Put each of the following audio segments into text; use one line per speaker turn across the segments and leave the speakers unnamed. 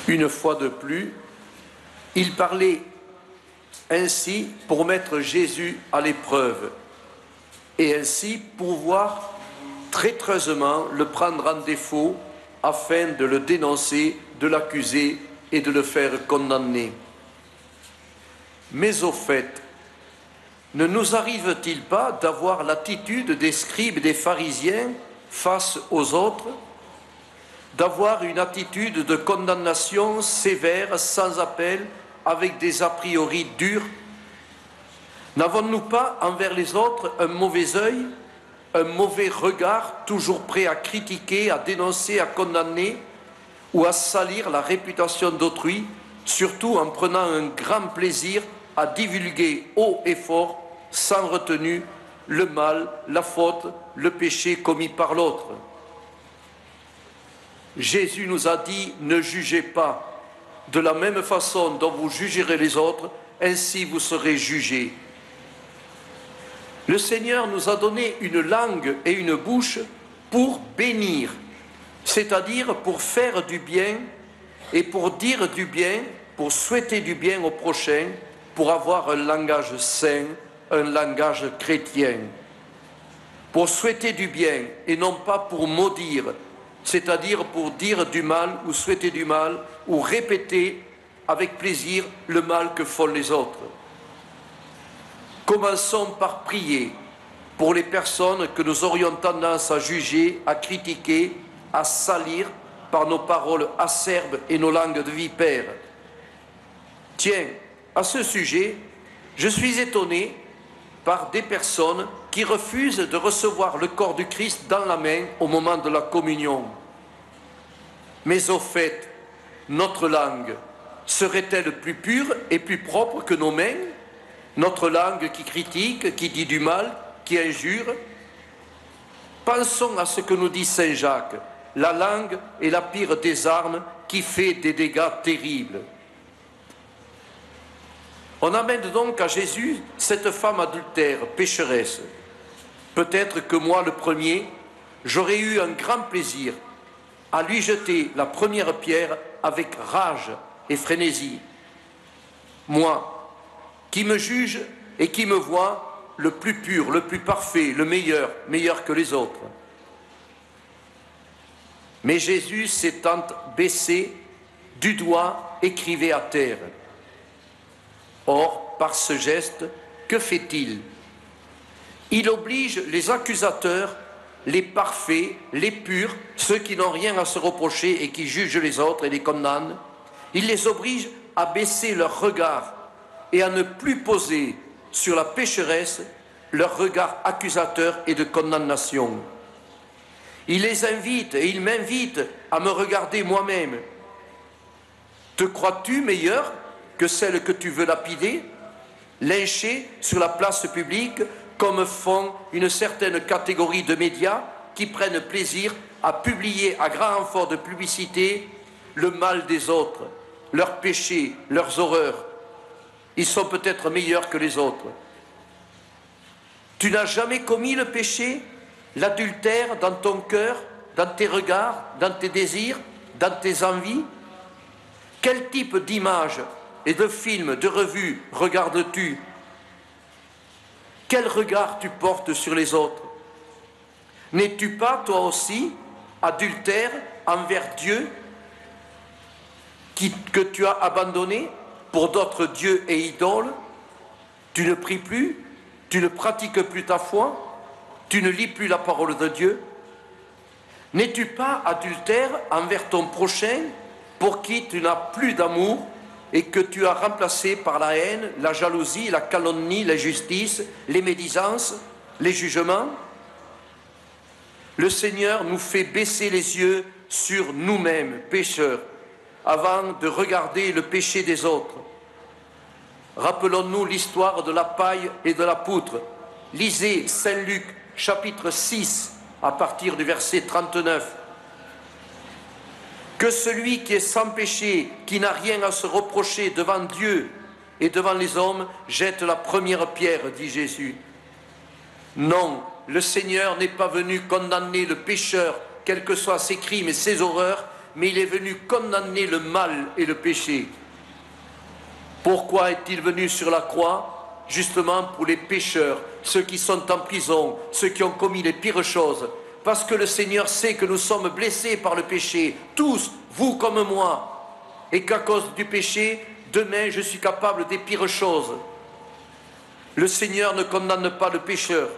Une fois de plus, il parlait ainsi pour mettre Jésus à l'épreuve et ainsi pouvoir traîtreusement le prendre en défaut afin de le dénoncer, de l'accuser et de le faire condamner. Mais au fait, ne nous arrive-t-il pas d'avoir l'attitude des scribes et des pharisiens face aux autres, d'avoir une attitude de condamnation sévère, sans appel, avec des a priori durs? N'avons-nous pas envers les autres un mauvais œil, un mauvais regard, toujours prêt à critiquer, à dénoncer, à condamner ou à salir la réputation d'autrui, surtout en prenant un grand plaisir à divulguer haut et fort, sans retenue, le mal, la faute, le péché commis par l'autre? Jésus nous a dit « Ne jugez pas, de la même façon dont vous jugerez les autres, ainsi vous serez jugés. » Le Seigneur nous a donné une langue et une bouche pour bénir, c'est-à-dire pour faire du bien et pour dire du bien, pour souhaiter du bien au prochain, pour avoir un langage sain, un langage chrétien. Pour souhaiter du bien et non pas pour maudire, c'est-à-dire pour dire du mal ou souhaiter du mal ou répéter avec plaisir le mal que font les autres. Commençons par prier pour les personnes que nous aurions tendance à juger, à critiquer, à salir par nos paroles acerbes et nos langues de vipères. Tiens, à ce sujet, je suis étonné par des personnes qui refusent de recevoir le corps du Christ dans la main au moment de la communion. Mais au fait, notre langue serait-elle plus pure et plus propre que nos mains? Notre langue qui critique, qui dit du mal, qui injure? Pensons à ce que nous dit Saint Jacques. La langue est la pire des armes qui fait des dégâts terribles. On amène donc à Jésus cette femme adultère, pécheresse. Peut-être que moi, le premier, j'aurais eu un grand plaisir à lui jeter la première pierre avec rage et frénésie. Moi, qui me juge et qui me voit le plus pur, le plus parfait, le meilleur, meilleur que les autres. Mais Jésus s'étant baissé du doigt, écrivait à terre. Or, par ce geste, que fait-il? Il oblige les accusateurs, les parfaits, les purs, ceux qui n'ont rien à se reprocher et qui jugent les autres et les condamnent, il les oblige à baisser leur regard et à ne plus poser sur la pécheresse leur regard accusateur et de condamnation. Il les invite et il m'invite à me regarder moi-même. Te crois-tu meilleur que celle que tu veux lapider, lyncher sur la place publique, comme font une certaine catégorie de médias qui prennent plaisir à publier à grand renfort de publicité le mal des autres, leurs péchés, leurs horreurs? Ils sont peut-être meilleurs que les autres. Tu n'as jamais commis le péché, l'adultère dans ton cœur, dans tes regards, dans tes désirs, dans tes envies? Quel type d'image et de film, de revue regardes-tu? Quel regard tu portes sur les autres? N'es-tu pas, toi aussi, adultère envers Dieu que tu as abandonné pour d'autres dieux et idoles? Tu ne pries plus? Tu ne pratiques plus ta foi? Tu ne lis plus la parole de Dieu? N'es-tu pas adultère envers ton prochain pour qui tu n'as plus d'amour et que tu as remplacé par la haine, la jalousie, la calomnie, l'injustice, les médisances, les jugements? Le Seigneur nous fait baisser les yeux sur nous-mêmes, pécheurs, avant de regarder le péché des autres. Rappelons-nous l'histoire de la paille et de la poutre. Lisez Saint Luc, chapitre 6, à partir du verset 39. Que celui qui est sans péché, qui n'a rien à se reprocher devant Dieu et devant les hommes, jette la première pierre, dit Jésus. Non, le Seigneur n'est pas venu condamner le pécheur, quels que soient ses crimes et ses horreurs, mais il est venu condamner le mal et le péché. Pourquoi est-il venu sur la croix? Justement pour les pécheurs, ceux qui sont en prison, ceux qui ont commis les pires choses. Parce que le Seigneur sait que nous sommes blessés par le péché, tous, vous comme moi, et qu'à cause du péché, demain je suis capable des pires choses. Le Seigneur ne condamne pas le pécheur,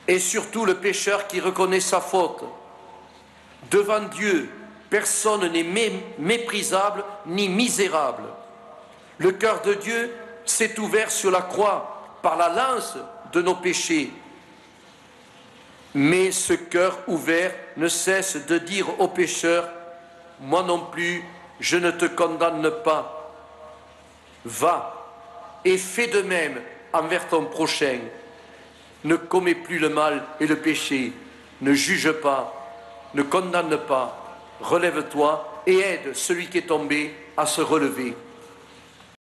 et surtout le pécheur qui reconnaît sa faute. Devant Dieu, personne n'est méprisable ni misérable. Le cœur de Dieu s'est ouvert sur la croix par la lance de nos péchés. Mais ce cœur ouvert ne cesse de dire aux pécheurs, « Moi non plus, je ne te condamne pas. Va et fais de même envers ton prochain. Ne commets plus le mal et le péché. Ne juge pas, ne condamne pas. Relève-toi et aide celui qui est tombé à se relever. »